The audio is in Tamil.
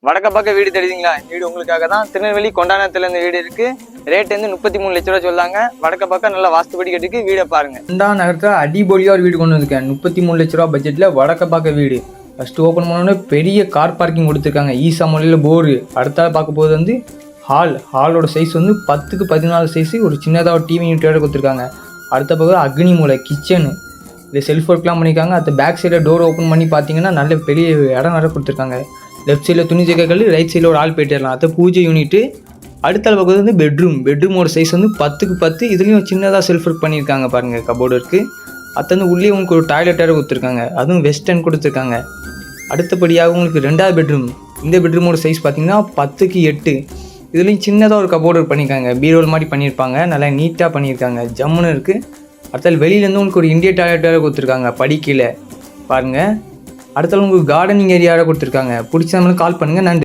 வடக்க பக்கம் வீடு தெரியுதுங்களா? வீடு உங்களுக்காக தான். திருநெல்வேலி கொண்டானத்துல இந்த வீடு இருக்கு. ரேட் வந்து 33 லட்ச ரூபா சொல்லாங்க. வடக்க பக்கம் நல்லா வாஸ்துபடி கட்டுக்கு வீடை பாருங்க. கொண்டான நகரத்தில் அடிபொலியாக ஒரு வீடு கொண்டு வந்திருக்கேன். 33 லட்ச ரூபா பட்ஜெட்டில் வடக்க பார்க்க வீடு. ஃபஸ்ட்டு ஓப்பன் பண்ணோன்னே பெரிய கார் பார்க்கிங் கொடுத்துருக்காங்க. ஈசா மொழியில் போரு. அடுத்தால பார்க்க போது வந்து ஹாலோட சைஸ் வந்து 10க்கு 14 சைஸு. ஒரு சின்னதாக ஒரு டிவி யூனிட்டோட கொடுத்துருக்காங்க. அடுத்த பக்கம் அக்னி மூலை கிச்சனு. இது செல்ஃப் ஒர்க்லாம் பண்ணியிருக்காங்க. அந்த பேக் சைடில் டோர் ஓப்பன் பண்ணி பார்த்தீங்கன்னா நல்ல பெரிய இடம் நிறைய கொடுத்துருக்காங்க. லெஃப்ட் சைடில் துணி ஜெகங்கள், ரைட் சைடில் ஒரு ஆள் போயிட்டுலாம். அது பூஜை யூனிட்டு. அடுத்த பக்கம் வந்து பெட்ரூமோட சைஸ் வந்து 10க்கு 10. இதுலேயும் சின்னதாக செல்ஃப் ஒர்க் பண்ணியிருக்காங்க பாருங்கள். கபோர்டு இருக்குது. அது வந்து உள்ளே உங்களுக்கு ஒரு டாய்லெட்டாக கொடுத்துருக்காங்க. அதுவும் வெஸ்டர்ன் கொடுத்துருக்காங்க. அடுத்தபடியாக உங்களுக்கு 2வது பெட்ரூம். இந்த பெட்ரூமோட சைஸ் பார்த்தீங்கன்னா 10க்கு 8. இதுலேயும் சின்னதாக ஒரு கபோர்டு பண்ணியிருக்காங்க. பீரோல் மாதிரி பண்ணியிருப்பாங்க. நல்லா நீட்டாக பண்ணியிருக்காங்க. ஜம்முன்னு இருக்குது. அடுத்தால் வெளியிலேருந்து உங்களுக்கு ஒரு இந்திய டாய்லெட்டாக கொடுத்துருக்காங்க. படிக்கீழே பாருங்கள். அடுத்தாலும் உங்களுக்கு கார்டனிங் ஏரியாவாக கொடுத்துருக்காங்க. பிடிச்ச நம்மளுக்கு கால் பண்ணுங்கள். நன்றி.